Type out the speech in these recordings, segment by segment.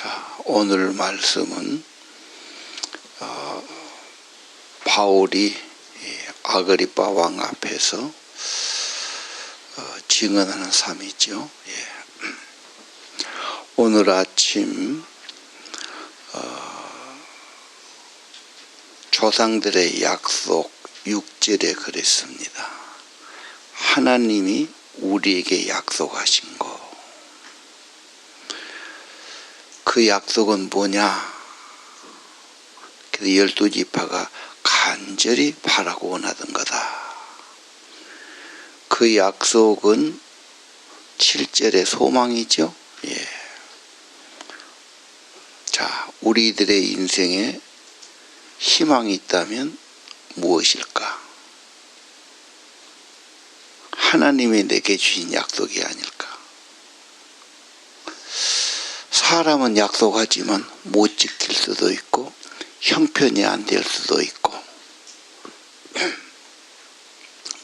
자, 오늘 말씀은 바울이 아그리빠 왕 앞에서 증언하는 삶이죠. 오늘 아침 조상들의 약속 6절에 그랬습니다. 하나님이 우리에게 약속하신 거. 그 약속은 뭐냐? 그래서 12지파가 간절히 바라고 원하던 거다. 그 약속은 7절의 소망이죠. 자, 우리들의 인생에 희망이 있다면 무엇일까? 하나님이 내게 주신 약속이 아닐까? 사람은 약속하지만 못 지킬 수도 있고 형편이 안 될 수도 있고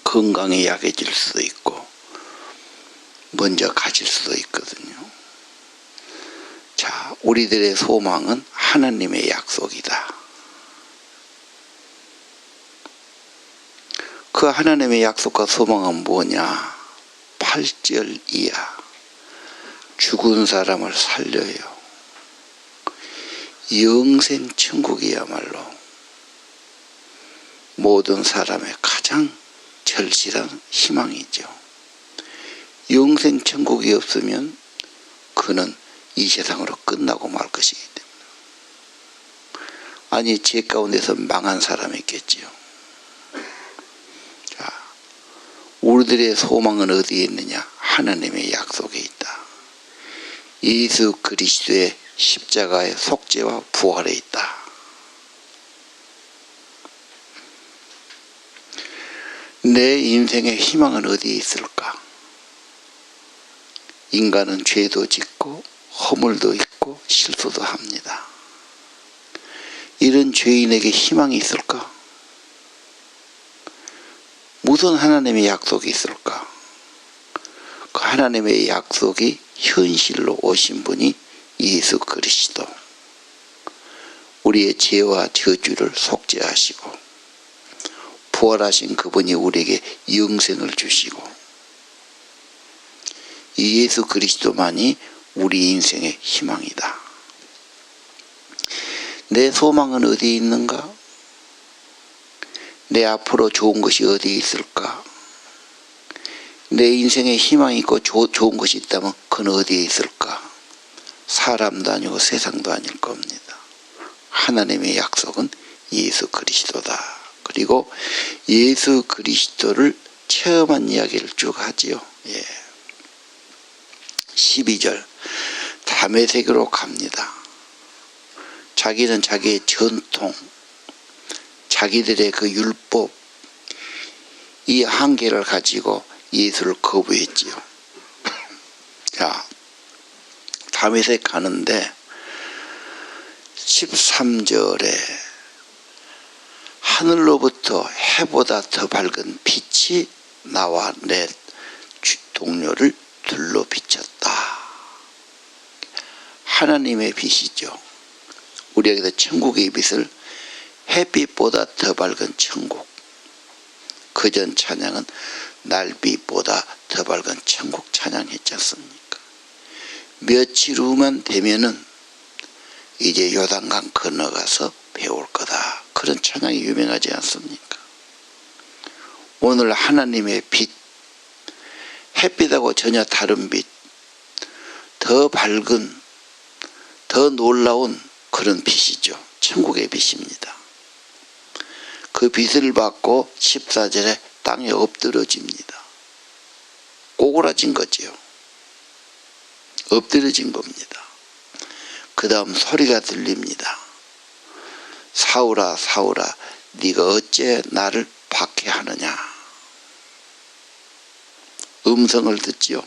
건강이 약해질 수도 있고 먼저 가질 수도 있거든요. 자, 우리들의 소망은 하나님의 약속이다. 그 하나님의 약속과 소망은 뭐냐? 8절 이하. 죽은 사람을 살려요. 영생 천국이야말로 모든 사람의 가장 절실한 희망이죠. 영생 천국이 없으면 그는 이 세상으로 끝나고 말 것이기 때문에. 아니, 제 가운데서 망한 사람이 있겠지요. 자, 우리들의 소망은 어디에 있느냐? 하나님의 약속에 있다. 예수 그리스도의 십자가의 속죄와 부활에 있다. 내 인생의 희망은 어디에 있을까? 인간은 죄도 짓고 허물도 있고 실수도 합니다. 이런 죄인에게 희망이 있을까? 무슨 하나님의 약속이 있을까? 그 하나님의 약속이 현실로 오신 분이 예수 그리스도. 우리의 죄와 저주를 속죄하시고 부활하신 그분이 우리에게 영생을 주시고 이 예수 그리스도만이 우리 인생의 희망이다. 내 소망은 어디에 있는가? 내 앞으로 좋은 것이 어디에 있을까? 내 인생에 희망이 있고 좋은 것이 있다면 그건 어디에 있을까? 사람도 아니고 세상도 아닐 겁니다. 하나님의 약속은 예수 그리스도다. 그리고 예수 그리스도를 체험한 이야기를 쭉 하지요. 12절 다메섹으로 갑니다. 자기는 자기의 전통, 자기들의 그 율법, 이 한계를 가지고 예수를 거부했지요. 자, 다메섹 가는데 13절에 하늘로부터 해보다 더 밝은 빛이 나와 내 동료를 둘러 비쳤다. 하나님의 빛이죠. 우리에게도 천국의 빛을 햇빛보다 더 밝은 천국. 그전 찬양은 날빛보다 더 밝은 천국 찬양했지 않습니까? 며칠 후만 되면은 이제 요단강 건너가서 배울 거다. 그런 찬양이 유명하지 않습니까? 오늘 하나님의 빛, 햇빛하고 전혀 다른 빛, 더 밝은, 더 놀라운 그런 빛이죠. 천국의 빛입니다. 그 빛을 받고 14절에 땅에 엎드러집니다. 꼬꾸라진 거지요. 엎드려진 겁니다. 그 다음 소리가 들립니다. 사울아 사울아 네가 어째 나를 박해하느냐. 음성을 듣지요.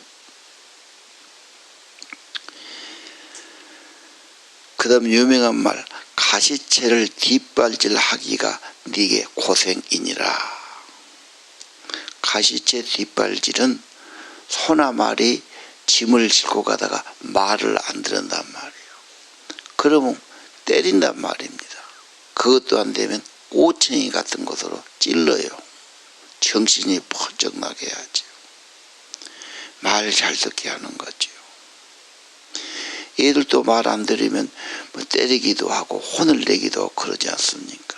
그 다음 유명한 말, 가시채를 뒷발질하기가 네게 고생이니라. 가시채 뒷발질은 소나 말이 짐을 싣고 가다가 말을 안 들은단 말이에요. 그러면 때린단 말입니다. 그것도 안 되면 오청이 같은 것으로 찔러요. 정신이 번쩍 나게 해야죠. 말 잘 듣게 하는 거죠. 얘들도 말 안 들으면 뭐 때리기도 하고 혼을 내기도 하고 그러지 않습니까?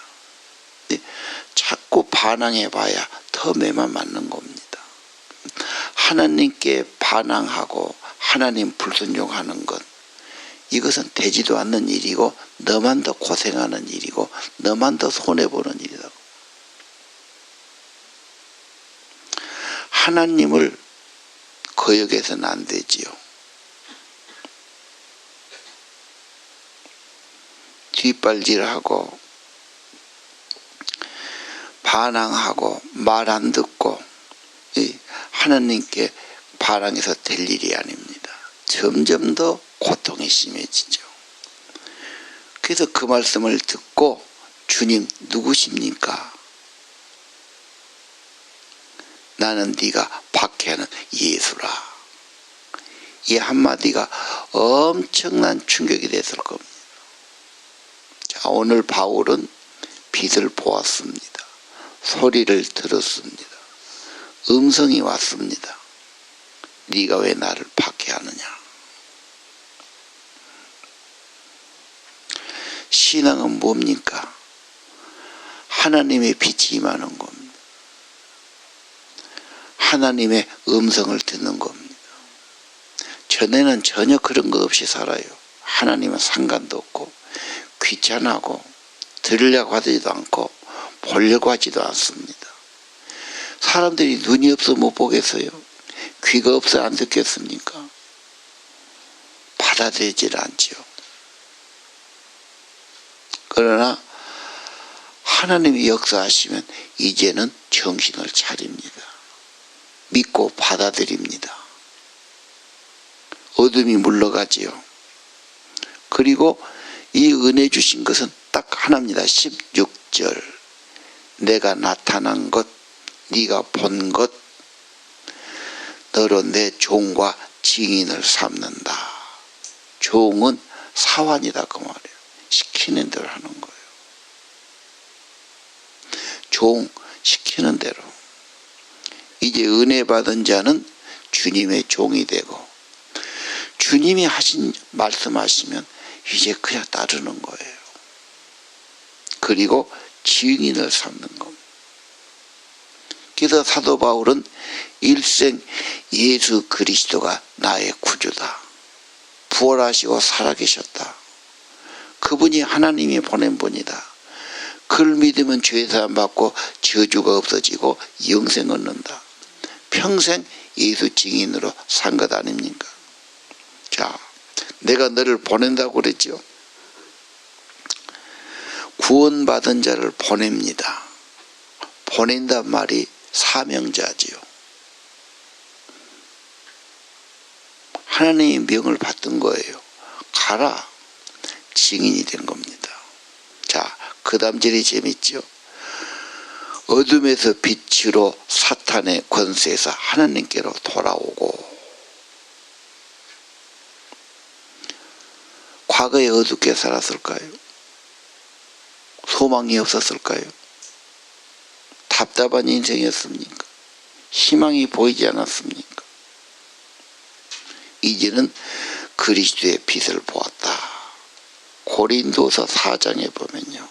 자꾸 반항해 봐야 더 매만 맞는 겁니다. 하나님께 반항하고 하나님 불순종하는 것, 이것은 되지도 않는 일이고 너만 더 고생하는 일이고 너만 더 손해보는 일이다. 하나님을 거역해서는 안 되지요. 뒷발질하고 반항하고 말 안 듣고 하나님께 반항해서 될 일이 아닙니다. 점점 더 고통이 심해지죠. 그래서 그 말씀을 듣고 주님 누구십니까? 나는 네가 박해하는 예수라. 이 한마디가 엄청난 충격이 됐을 겁니다. 자, 오늘 바울은 빛을 보았습니다. 소리를 들었습니다. 음성이 왔습니다. 네가 왜 나를 박해하느냐. 신앙은 뭡니까? 하나님의 빛이 임하는 겁니다. 하나님의 음성을 듣는 겁니다. 전에는 전혀 그런 거 없이 살아요. 하나님은 상관도 없고 귀찮아하고 들으려고 하지도 않고 보려고 하지도 않습니다. 사람들이 눈이 없어 못 보겠어요? 귀가 없어 안 듣겠습니까? 받아들이질 않지요. 그러나 하나님이 역사하시면 이제는 정신을 차립니다. 믿고 받아들입니다. 어둠이 물러가지요. 그리고 이 은혜 주신 것은 딱 하나입니다. 16절 내가 나타난 것 네가 본 것 너로 내 종과 증인을 삼는다. 종은 사환이다 그 말이에요. 시키는 대로 하는 거예요. 종 시키는 대로. 이제 은혜 받은 자는 주님의 종이 되고 주님이 하신 말씀하시면 이제 그냥 따르는 거예요. 그리고 증인을 삼는 겁니다. 그래서 사도 바울은 일생 예수 그리스도가 나의 구주다. 부활하시고 살아계셨다. 그분이 하나님이 보낸 분이다. 그를 믿으면 죄사함 받고 저주가 없어지고 영생 얻는다. 평생 예수 증인으로 산 것 아닙니까? 자, 내가 너를 보낸다고 그랬죠. 구원받은 자를 보냅니다. 보낸단 말이 사명자지요. 하나님의 명을 받은 거예요. 가라. 증인이 된 겁니다. 자, 그 다음 절이 재밌죠. 어둠에서 빛으로 사탄의 권세에서 하나님께로 돌아오고. 과거에 어둡게 살았을까요? 소망이 없었을까요? 답답한 인생이었습니까? 희망이 보이지 않았습니까? 이제는 그리스도의 빛을 보았다. 고린도서 4장에 보면요.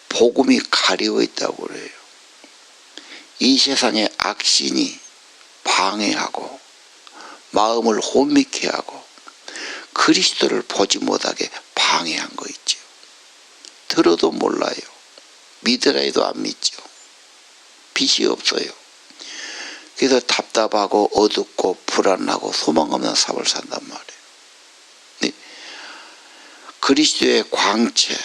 복음이 가려워 있다고 그래요. 이 세상의 악신이 방해하고 마음을 혼미케 하고 그리스도를 보지 못하게 방해한 거 있죠. 들어도 몰라요. 믿으라 해도 안 믿죠. 빛이 없어요. 그래서 답답하고 어둡고 불안하고 소망 없는 삶을 산단 말이에요. 네. 그리스도의 광채,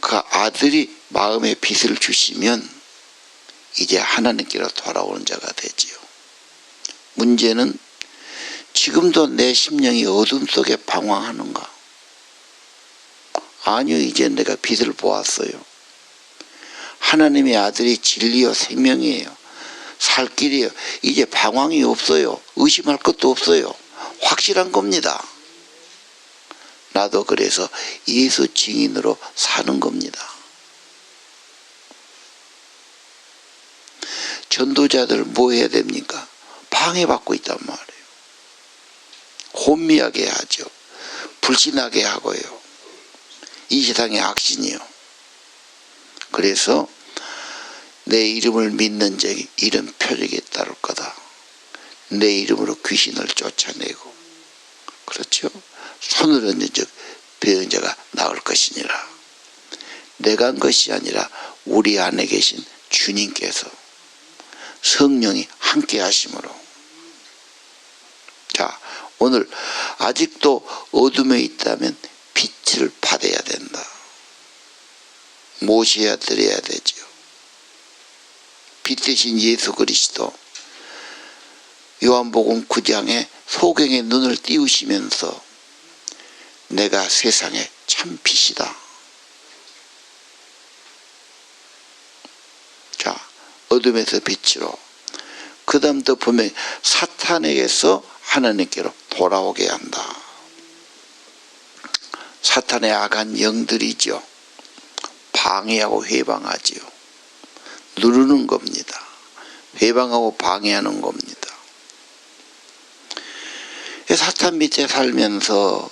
그 아들이 마음에 빛을 주시면 이제 하나님께로 돌아오는 자가 되지요. 문제는 지금도 내 심령이 어둠 속에 방황하는가? 아니요, 이제 내가 빛을 보았어요. 하나님의 아들이 진리요 생명이에요. 살 길이에요. 이제 방황이 없어요. 의심할 것도 없어요. 확실한 겁니다. 나도 그래서 예수 증인으로 사는 겁니다. 전도자들 뭐 해야 됩니까? 방해받고 있단 말이에요. 혼미하게 하죠. 불신하게 하고요. 이 세상의 악신이요. 그래서 내 이름을 믿는 자에게 이런 표적이 따를 거다. 내 이름으로 귀신을 쫓아내고, 그렇죠? 손을 얹은 즉 병 자가 나을 것이니라. 내가 한 것이 아니라 우리 안에 계신 주님께서 성령이 함께 하심으로. 자, 오늘 아직도 어둠에 있다면 빛을 받아야 된다. 모셔야 드려야 되죠. 빛 대신 예수 그리스도. 요한복음 9장에 소경의 눈을 띄우시면서 내가 세상의 참 빛이다. 자, 어둠에서 빛으로. 그 다음 또 보면 사탄에게서 하나님께로 돌아오게 한다. 사탄의 악한 영들이죠. 방해하고 회방하지요. 누르는 겁니다. 회방하고 방해하는 겁니다. 사탄 밑에 살면서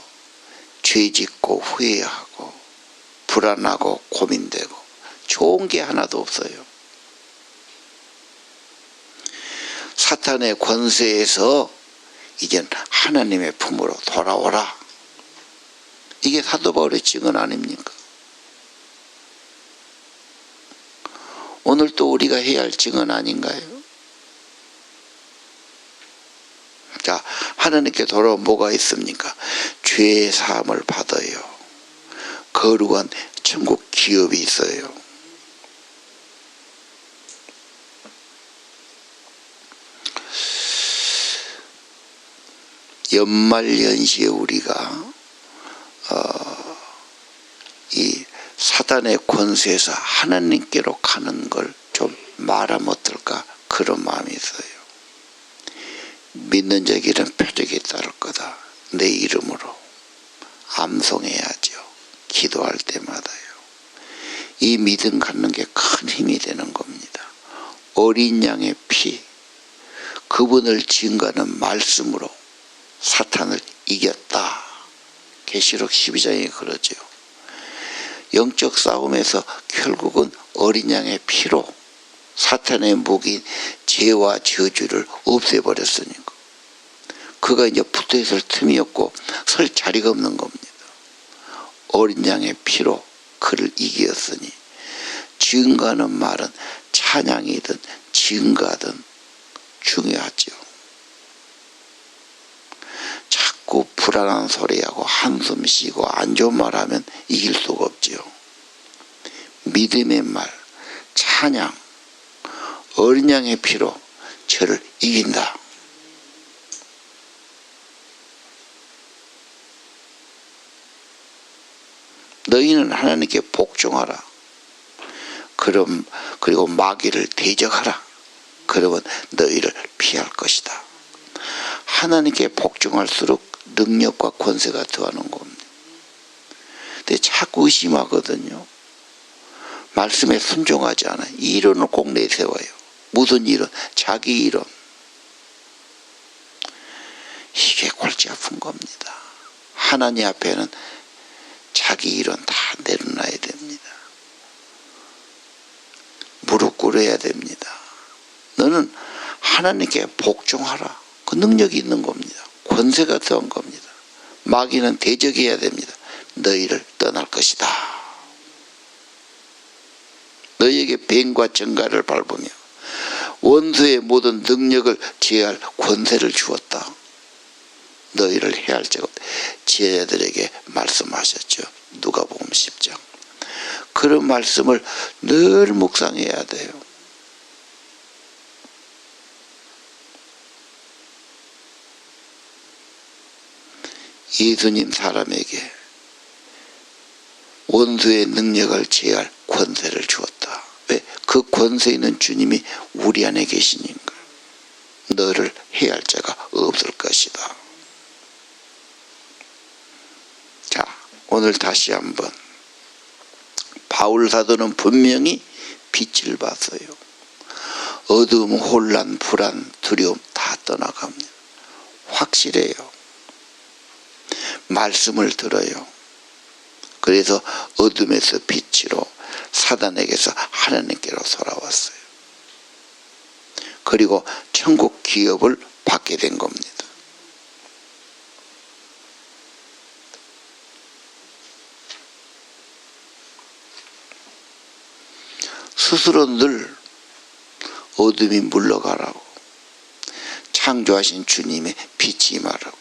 죄짓고 후회하고 불안하고 고민되고 좋은 게 하나도 없어요. 사탄의 권세에서 이젠 하나님의 품으로 돌아오라. 이게 사도 바울의 증언 아닙니까? 오늘 또 우리가 해야 할 증언 아닌가요? 자, 하나님께 돌아오면 뭐가 있습니까? 죄의 사함을 받아요. 거룩한 천국 기업이 있어요. 연말연시에 우리가 이 사단의 권세에서 하나님께로 가는 걸 좀 말하면 어떨까, 그런 마음이 있어요. 믿는 자에게 이런 표적이 따를 거다. 내 이름으로 암송해야죠. 기도할 때마다요. 이 믿음 갖는 게 큰 힘이 되는 겁니다. 어린 양의 피, 그분을 증거하는 말씀으로 사탄을 이겼다. 계시록 12장에 그러죠. 영적 싸움에서 결국은 어린 양의 피로 사탄의 무기인 죄와 저주를 없애버렸으니까. 그가 이제 붙어있을 틈이 없고 설 자리가 없는 겁니다. 어린 양의 피로 그를 이겼으니. 증거하는 말은 찬양이든 증거하든 중요하죠. 자꾸 불안한 소리하고 한숨 쉬고 안 좋은 말하면 이길 수가 없죠. 믿음의 말, 찬양, 어린 양의 피로 저를 이긴다. 너희는 하나님께 복종하라. 그리고 마귀를 대적하라. 그러면 너희를 피할 것이다. 하나님께 복종할수록 능력과 권세가 더하는 겁니다. 근데 자꾸 의심하거든요. 말씀에 순종하지 않아요. 이론을 꼭 내세워요. 무슨 이론? 자기 이론. 이게 골치 아픈 겁니다. 하나님 앞에는 자기 이론 다 내려놔야 됩니다. 무릎 꿇어야 됩니다. 너는 하나님께 복종하라. 그 능력이 있는 겁니다. 권세가 더한 겁니다. 마귀는 대적해야 됩니다. 너희를 떠날 것이다. 너희에게 뱀과 정갈을 밟으며 원수의 모든 능력을 제어할 권세를 주었다. 너희를 해할 자가 없다. 제자들에게 말씀하셨죠. 누가복음 10장. 그런 말씀을 늘 묵상해야 돼요. 예수님 사람에게 원수의 능력을 제어할 권세를 주었다. 왜? 그 권세 있는 주님이 우리 안에 계시니까. 너를 해할 자가 없을 것이다. 자, 오늘 다시 한번 바울 사도는 분명히 빛을 봤어요. 어두움, 혼란, 불안, 두려움 다 떠나갑니다. 확실해요. 말씀을 들어요. 그래서 어둠에서 빛으로, 사단에게서 하나님께로 돌아왔어요. 그리고 천국 기업을 받게 된 겁니다. 스스로 늘 어둠이 물러가라고, 창조하신 주님의 빛이 임하라고.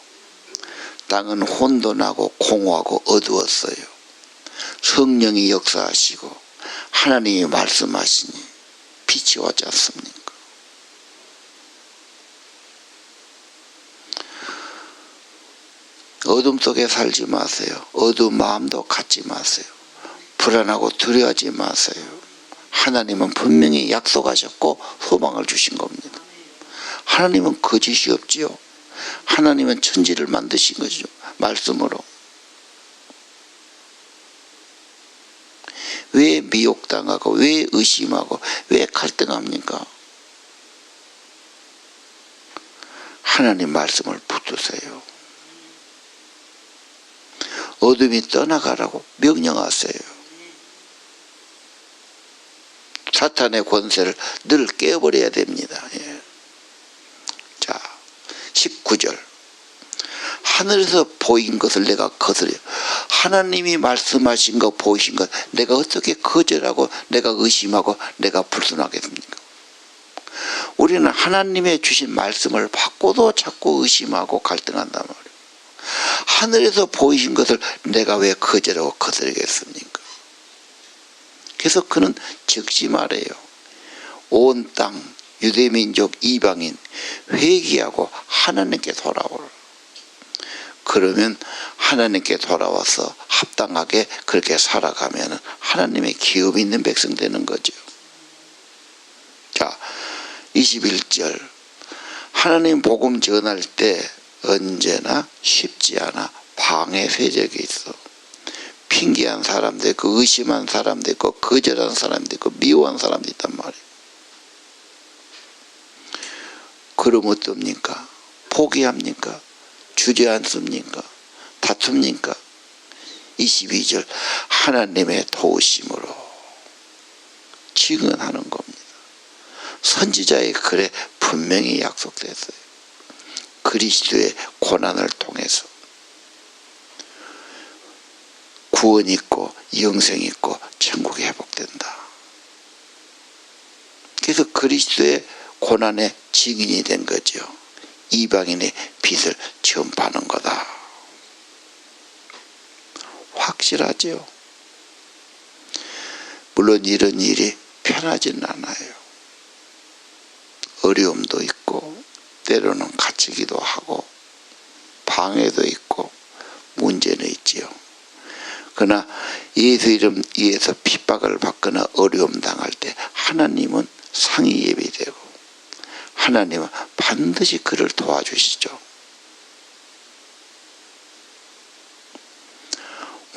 땅은 혼돈하고 공허하고 어두웠어요. 성령이 역사하시고 하나님이 말씀하시니 빛이 오지 않습니까? 어둠 속에 살지 마세요. 어두운 마음도 갖지 마세요. 불안하고 두려워하지 마세요. 하나님은 분명히 약속하셨고 소망을 주신 겁니다. 하나님은 거짓이 없지요. 하나님은 천지를 만드신 거죠. 말씀으로. 왜 미혹당하고, 왜 의심하고, 왜 갈등합니까? 하나님 말씀을 붙드세요. 어둠이 떠나가라고 명령하세요. 사탄의 권세를 늘 깨버려야 됩니다. 예. 자, 19절. 하늘에서 보인 것을 내가 거스려. 하나님이 말씀하신 것, 보이신 것 내가 어떻게 거절하고, 내가 의심하고, 내가 불순하겠습니까? 우리는 하나님의 주신 말씀을 받고도 자꾸 의심하고 갈등한단 말이에요. 하늘에서 보이신 것을 내가 왜 거절하고 거스르겠습니까? 그래서 그는 즉시 말해요. 온 땅, 유대민족, 이방인 회개하고 하나님께 돌아오라. 그러면 하나님께 돌아와서 합당하게 그렇게 살아가면 하나님의 기업이 있는 백성 되는 거죠. 자, 21절. 하나님 복음 전할 때 언제나 쉽지 않아. 방해 세력이 있어. 핑계한 사람도 있고, 의심한 사람도 있고, 거절한 사람도 있고, 미워한 사람도 있단 말이에요. 그럼 어떻습니까? 포기합니까? 주저앉습니까? 다툽니까? 22절. 하나님의 도우심으로 증언하는 겁니다. 선지자의 글에 분명히 약속됐어요. 그리스도의 고난을 통해서 구원이 있고 영생이 있고 천국이 회복된다. 그래서 그리스도의 고난의 증인이 된 거죠. 이방인의 빛을 전파하는 거다. 확실하죠. 물론 이런 일이 편하지는 않아요. 어려움도 있고, 때로는 갇히기도 하고, 방해도 있고, 문제는 있지요. 그러나 예수 이름 위에서 핍박을 받거나 어려움 당할 때 하나님은 상위 예비되고, 하나님은 반드시 그를 도와주시죠.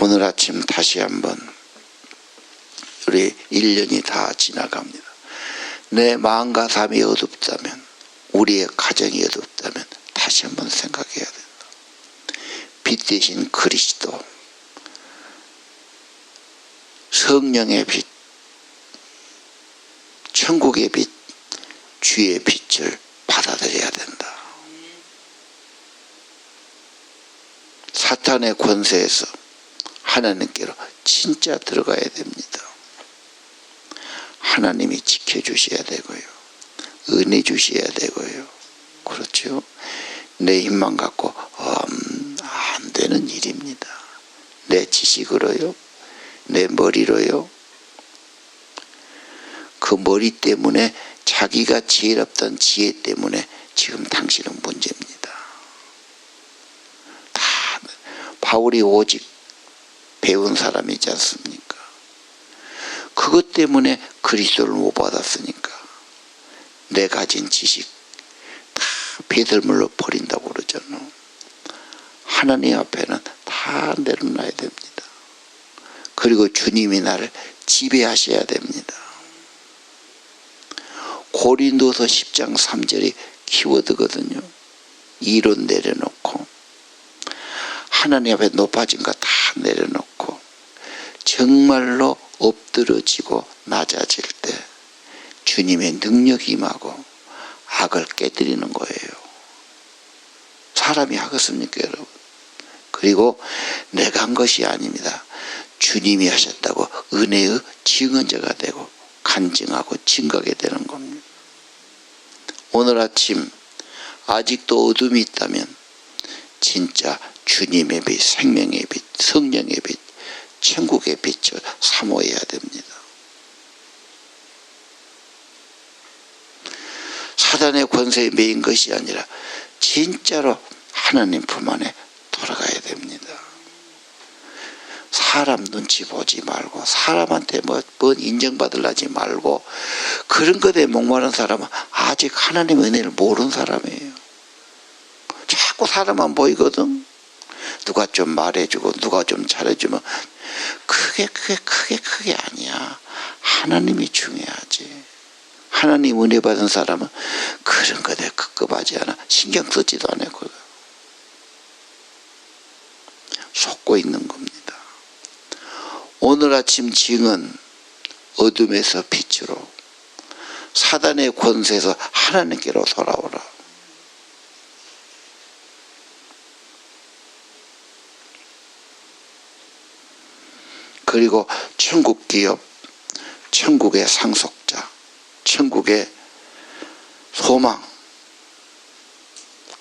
오늘 아침 다시 한번 우리 1년이 다 지나갑니다. 내 마음과 삶이 어둡다면, 우리의 가정이 어둡다면 다시 한번 생각해야 된다. 빛 대신 그리스도, 성령의 빛, 천국의 빛, 주의 빛을 받아들여야 된다. 사탄의 권세에서 하나님께로 진짜 들어가야 됩니다. 하나님이 지켜주셔야 되고요. 은혜 주셔야 되고요. 그렇죠. 내 힘만 갖고 안 되는 일입니다. 내 지식으로요. 내 머리로요. 그 머리 때문에, 자기가 지혜롭던 지혜 때문에 지금 당신은 문제입니다. 다 바울이 오직 배운 사람이지 않습니까? 그것 때문에 그리스도를 못 받았으니까 내 가진 지식 다 배설물로 버린다고 그러잖아. 하나님 앞에는 다 다 내려놔야 됩니다. 그리고 주님이 나를 지배하셔야 됩니다. 고린도서 10장 3절이 키워드거든요. 이론 내려놓고 하나님 앞에 높아진 거 다 내려놓고 정말로 엎드러지고 낮아질 때 주님의 능력이 임하고 악을 깨뜨리는 거예요. 사람이 하겠습니까, 여러분? 그리고 내가 한 것이 아닙니다. 주님이 하셨다고 은혜의 증언자가 되고 간증하고 증거하게 되는 겁니다. 오늘 아침 아직도 어둠이 있다면 진짜 주님의 빛, 생명의 빛, 성령의 빛, 천국의 빛을 사모해야 됩니다. 사단의 권세에 매인 것이 아니라 진짜로 하나님 품 안에 돌아가야 됩니다. 사람 눈치 보지 말고 사람한테 뭔 인정받으려지 말고 그런 것에 목마른 사람은 아직 하나님의 은혜를 모르는 사람이에요. 자꾸 사람만 보이거든. 누가 좀 말해주고 누가 좀 잘해주면 크게 아니야. 하나님이 중요하지. 하나님 은혜 받은 사람은 그런 것에 급급하지 않아. 신경 쓰지도 않고 속고 있는 겁니다. 오늘 아침 증언 어둠에서 빛으로 사단의 권세에서 하나님께로 돌아오라. 그리고 천국 기업, 천국의 상속자, 천국의 소망,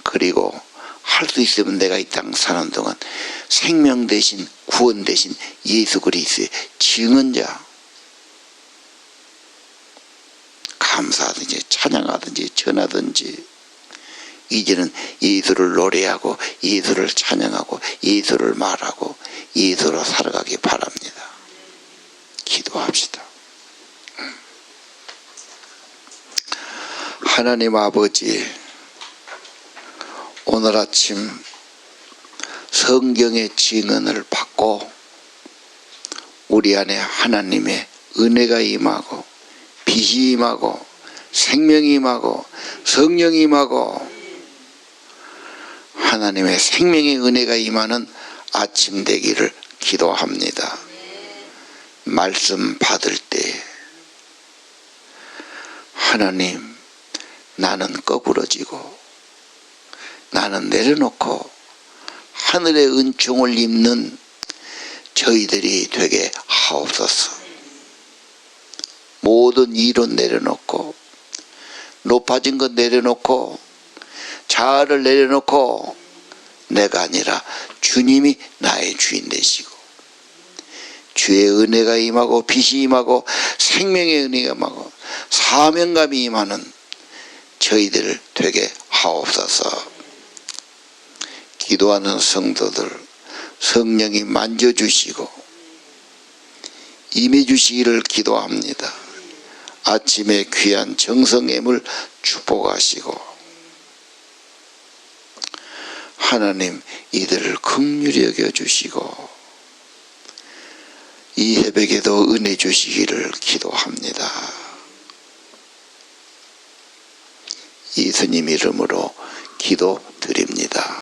그리고 할 수 있으면 내가 이 땅 사는 동안 생명 대신 구원 대신 예수 그리스도의 증언자, 감사하든지 찬양하든지 전하든지 이제는 예수를 노래하고 예수를 찬양하고 예수를 말하고 예수로 살아가기 바랍니다. 기도합시다. 하나님 아버지, 오늘 아침 성경의 증언을 받고 우리 안에 하나님의 은혜가 임하고 빛이 임하고 생명이 임하고 성령이 임하고 하나님의 생명의 은혜가 임하는 아침 되기를 기도합니다. 말씀 받을 때 하나님, 나는 거꾸러지고 나는 내려놓고 하늘의 은총을 입는 저희들이 되게 하옵소서. 모든 이론 내려놓고 높아진 것 내려놓고 자아를 내려놓고 내가 아니라 주님이 나의 주인 되시고 주의 은혜가 임하고 빛이 임하고 생명의 은혜가 임하고 사명감이 임하는 저희들을 되게 하옵소서. 기도하는 성도들 성령이 만져주시고 임해주시기를 기도합니다. 아침에 귀한 정성애물 축복하시고 하나님 이들을 긍휼히 여겨주시고 이 새벽에도 은혜 주시기를 기도합니다. 예수님 이름으로 기도드립니다.